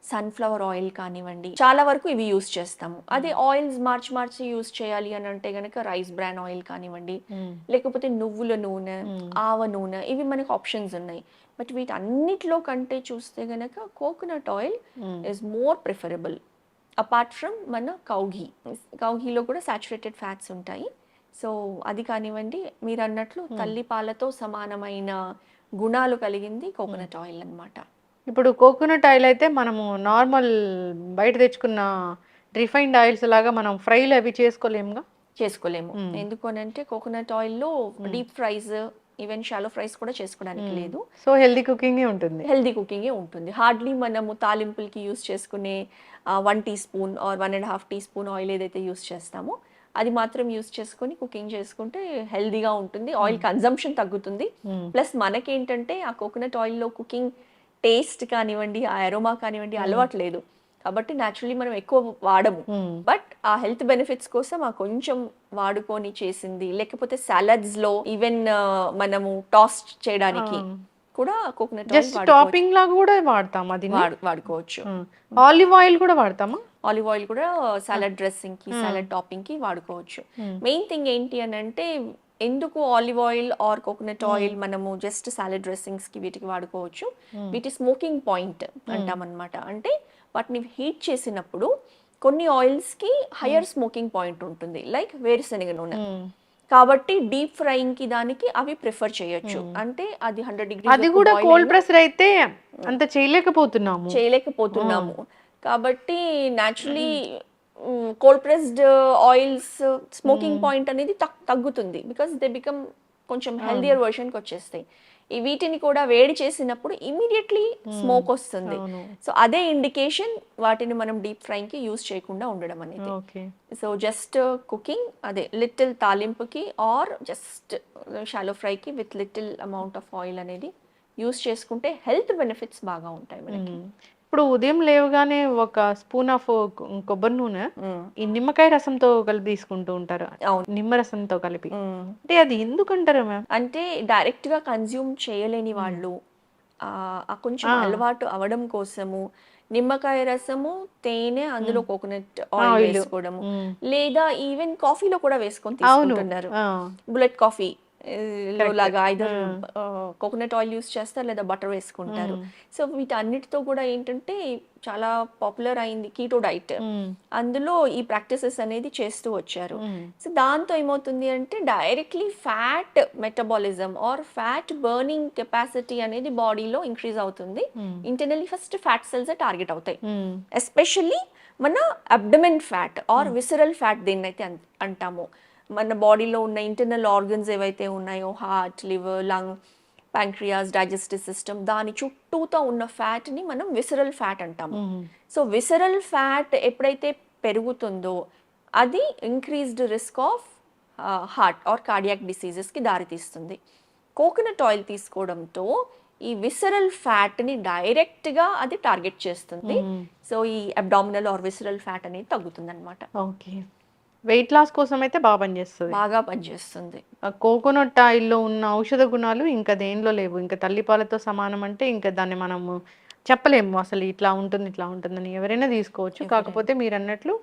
సన్ఫ్లవర్ ఆయిల్ కానివ్వండి, చాలా వరకు ఇవి యూస్ చేస్తాము. అదే ఆయిల్స్ మార్చి యూస్ చేయాలి అని అంటే గనక రైస్ బ్రాన్ ఆయిల్ కానివ్వండి, లేకపోతే నువ్వుల నూనె, ఆవ నూనె, ఇవి మనకు ఆప్షన్స్ ఉన్నాయి. బట్ వీటన్నిటిలో కంటే చూస్తే గనక coconut oil is more preferable. Apart from మన కౌఘీలో కూడా సాచురేటెడ్ ఫ్యాట్స్ ఉంటాయి. సో అది కానివ్వండి, మీరు అన్నట్లు తల్లి పాలతో సమానమైన గుణాలు కలిగింది కోకోనట్ ఆయిల్ అన్నమాట. ఇప్పుడు కోకోనట్ ఆయిల్ అయితే మనము నార్మల్ బయట తెచ్చుకున్న రిఫైన్డ్ ఆయిల్స్ లాగా మనం ఫ్రైలు అవి చేసుకోలేము. ఎందుకు అని అంటే కోకోనట్ ఆయిల్లో deep fries, even shallow fries కూడా చేసుకోవడానికి లేదు. సో హెల్దీ కుకింగే ఉంటుంది. హార్డ్లీ మనము తాలింపులకి యూస్ చేసుకునే 1 teaspoon or 1.5 teaspoon oil ఏదైతే యూస్ చేస్తామో అది మాత్రం యూస్ చేసుకొని కుకింగ్ చేసుకుంటే హెల్దీగా ఉంటుంది. ఆయిల్ కన్జంప్షన్ తగ్గుతుంది. ప్లస్ మనకేంటంటే ఆ కోకోనట్ ఆయిల్లో కుకింగ్ టేస్ట్ కానివ్వండి, ఆ అరోమా కానివ్వండి అలవాటు లేదు కాబట్టి న్యాచురల్లీ మనం ఎక్కువ వాడము. బట్ ఆ హెల్త్ బెనిఫిట్స్ కోసం ఆ కొంచెం వాడుకొని చేసింది, లేకపోతే సాలడ్స్ లో ఈవెన్ మనము టాస్ట్ చేయడానికి కూడా కోకోనట్ జస్ట్ టాపింగ్ లాగా కూడా వాడతాం, అది వాడుకోవచ్చు. ఆలివ్ ఆయిల్ కూడా వాడతామా? ఆలివ్ ఆయిల్ కూడా సాలడ్ డ్రెస్సింగ్ కి, సాలడ్ టాపింగ్ కి వాడుకోవచ్చు. మెయిన్ థింగ్ ఏంటి అని అంటే, ఎందుకు olive oil are coconut oil మనము జస్ట్ సాలడ్ డ్రెస్సింగ్స్ కి వీటికి వాడుకోవచ్చు, వీటి స్మోకింగ్ పాయింట్ అంటాం అనమాట. అంటే వాటిని హీట్ చేసినప్పుడు కొన్ని ఆయిల్స్ కి హయ్యర్ స్మోకింగ్ పాయింట్ ఉంటుంది, లైక్ వేరుశనగ నూనె. కాబట్టి డీప్ ఫ్రైయింగ్ కి దానికి అవి ప్రిఫర్ చేయొచ్చు. అంటే అది 100 degrees, అది కూడా కోల్డ్ ప్రెషర్ అయితే అంత చేయలేకపోతున్నాము. కాబట్టి naturally cold pressed oils smoking point అనేది తగ్గుతుంది. బికాస్ దే బికమ్ కొంచెం హెల్దియర్ వర్షన్కి వచ్చేస్తాయి. ఈ వీటిని కూడా వేడి చేసినప్పుడు ఇమీడియట్లీ స్మోక్ వస్తుంది. సో అదే ఇండికేషన్ వాటిని మనం డీప్ ఫ్రైకి యూస్ చేయకుండా ఉండడం అనేది. సో జస్ట్ కుకింగ్, అదే లిటిల్ తాలింపుకి ఆర్ జస్ట్ షాలో ఫ్రైకి with little amount of oil అనేది యూస్ చేసుకుంటే హెల్త్ బెనిఫిట్స్ బాగా ఉంటాయి మనకి. ఇప్పుడు ఉదయం లేవగానే ఒక స్పూన్ ఆఫ్ కొబ్బరి నూనె ఈ నిమ్మకాయ రసంతో కలిపి తీసుకుంటూ ఉంటారు, నిమ్మరసంతో కలిపి. అంటే అది ఎందుకంటారు మ్యామ్? అంటే డైరెక్ట్ గా కన్జ్యూమ్ చేయలేని వాళ్ళు కొంచెం అలవాటు అవడం కోసము నిమ్మకాయ రసము, తేనె, అందులో కోకోనట్ ఆయిల్ వేసుకోవడము, లేదా ఈవెన్ కాఫీలో కూడా వేసుకొని తీసుకుంటున్నారు. బుల్లెట్ కాఫీ లాగా ఐదర్ కోకోనట్ ఆయిల్ యూస్ చేస్తారు లేదా బటర్ వేసుకుంటారు. సో వీటన్నిటితో కూడా ఏంటంటే చాలా పాపులర్ అయింది కీటో డైట్. అందులో ఈ ప్రాక్టీసెస్ అనేది చేస్తూ వచ్చారు. సో దాంతో ఏమవుతుంది అంటే directly fat metabolism or fat burning capacity అనేది బాడీలో ఇంక్రీజ్ అవుతుంది. Internally first fat cells target అవుతాయి, ఎస్పెషల్లీ మన abdomen fat or visceral fat దేన్నైతే అంటాము. మన బాడీలో ఉన్న ఇంటర్నల్ ఆర్గన్స్ ఏవైతే ఉన్నాయో heart, liver, lung, pancreas, digestive system, దాని చుట్టూతో ఉన్న ఫ్యాట్ని మనం విసరల్ ఫ్యాట్ అంటాము. సో విసరల్ ఫ్యాట్ ఎప్పుడైతే పెరుగుతుందో అది increased risk of heart or cardiac డిసీజెస్కి దారితీస్తుంది. కోకోనట్ ఆయిల్ తీసుకోవడంతో ఈ విసరల్ ఫ్యాట్ని డైరెక్ట్గా అది టార్గెట్ చేస్తుంది. సో ఈ అబ్డామినల్ ఆర్ విసరల్ ఫ్యాట్ అనేది తగ్గుతుంది అనమాట. ఓకే, వెయిట్ లాస్ కోసం అయితే బాగా పనిచేస్తుంది. బాగా పనిచేస్తుంది. కోకోనట్ ఆయిల్లో ఉన్న ఔషధ గుణాలు ఇంకా దేనిలో లేవు. ఇంకా తల్లిపాలతో సమానం అంటే ఇంకా దాన్ని మనము చెప్పలేము అసలు ఇట్లా ఉంటుంది ఇట్లా ఉంటుందని. ఎవరైనా తీసుకోవచ్చు. కాకపోతే మీరు అన్నట్లు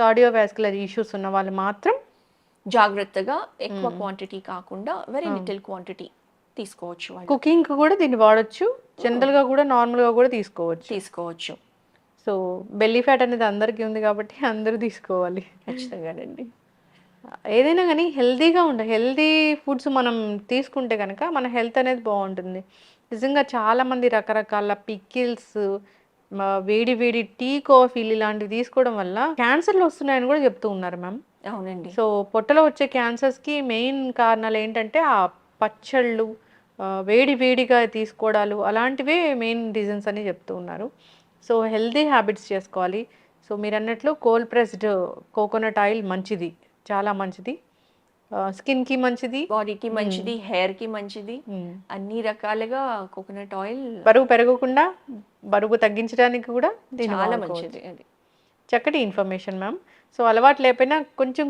కార్డియోవాస్కులర్ ఇష్యూస్ ఉన్న వాళ్ళు మాత్రం జాగ్రత్తగా ఎక్కువ క్వాంటిటీ కాకుండా వెరీ లిటిల్ క్వాంటిటీ తీసుకోవచ్చు. కుకింగ్ కూడా దీన్ని వాడచ్చు, జనరల్గా కూడా నార్మల్గా కూడా తీసుకోవచ్చు. సో బెల్లీ ఫ్యాట్ అనేది అందరికీ ఉంది కాబట్టి అందరూ తీసుకోవాలి ఖచ్చితంగానండి. ఏదైనా కానీ హెల్తీగా హెల్తీ ఫుడ్స్ మనం తీసుకుంటే కనుక మన హెల్త్ అనేది బాగుంటుంది. నిజంగా చాలామంది రకరకాల పికిల్స్, వేడి వేడి టీ, కాఫీలు ఇలాంటివి తీసుకోవడం వల్ల క్యాన్సర్లు వస్తున్నాయని కూడా చెప్తూ ఉన్నారు మ్యామ్. అవునండి. సో పొట్టలో వచ్చే క్యాన్సర్స్కి మెయిన్ కారణాలు ఏంటంటే ఆ పచ్చళ్ళు, వేడి వేడిగా తీసుకోవడాలు, అలాంటివే మెయిన్ రీజన్స్ అని చెప్తూ ఉన్నారు. సో హెల్తీ హ్యాబిట్స్ చేసుకోవాలి. సో మీరు అన్నట్లు కోల్డ్ ప్రెస్డ్ కోకోనట్ ఆయిల్ మంచిది, చాలా మంచిది. స్కిన్కి మంచిది, బాడీకి మంచిది, హెయిర్కి మంచిది, అన్ని రకాలుగా కోకోనట్ ఆయిల్ బరువు పెరగకుండా బరువు తగ్గించడానికి కూడా చాలా మంచిది. అది చక్కటి ఇన్ఫర్మేషన్ మ్యామ్. సో అలవాటు లేకపోయినా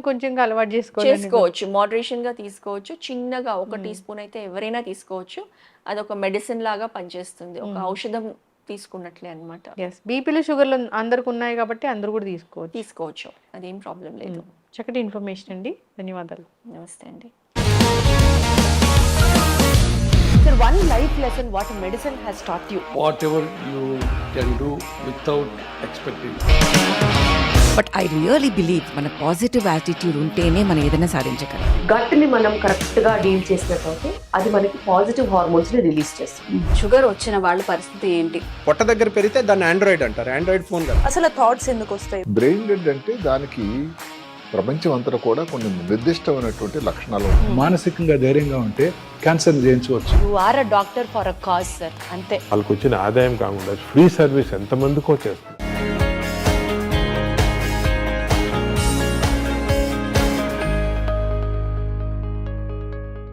కొంచెంగా అలవాటు చేసుకోవచ్చు, మోడరేషన్ గా తీసుకోవచ్చు. చిన్నగా 1 టీ స్పూన్ అయితే ఎవరైనా తీసుకోవచ్చు. అదొక మెడిసిన్ లాగా పనిచేస్తుంది, ఒక ఔషధం తీసుకున్నట్లే అనమాట. బీపీలు, షుగర్లు అందరికి ఉన్నాయి కాబట్టి అందరూ కూడా తీసుకోవచ్చు, అదేం ప్రాబ్లం లేదు. చక్కటి ఇన్ఫర్మేషన్ అండి, ధన్యవాదాలు. నమస్తే అండి. Sir, one life lesson what medicine has taught you. Whatever you can do without expecting. But I really believe మన పాజిటివ్ యాటిట్యూడ్ ఉంటేనే మనం ఏదైనా సాధించగలం. గట్ని మనం కరెక్ట్గా డీల్ చేసినట్లయితే అది మనకి పాజిటివ్ హార్మోన్స్ని రిలీజ్ చేస్తుంది. షుగర్ వచ్చిన వాళ్ళ పరిస్థితి ఏంటి? పొట్ట దగ్గర పెరిగితే దాన్ని ఆండ్రాయిడ్ అంటారు, ఆండ్రాయిడ్ ఫోన్ కదా. అసలు థాట్స్ ఎందుకు వస్తాయి? బ్రెయిన్ డెడ్ అంటే దానికి ప్రపంచం అంతా కూడా కొన్ని నిర్దిష్టమైనటువంటి లక్షణాలు ఉంటాయి. మానసికంగా ధైర్యంగా ఉంటే క్యాన్సర్ జయించవచ్చు. You are a doctor for a cause sir, అంతే. వాళ్ళకి వచ్చిన ఆదాయం కాకుండా ఫ్రీ సర్వీస్ ఎంతమందికో చేస్తారు.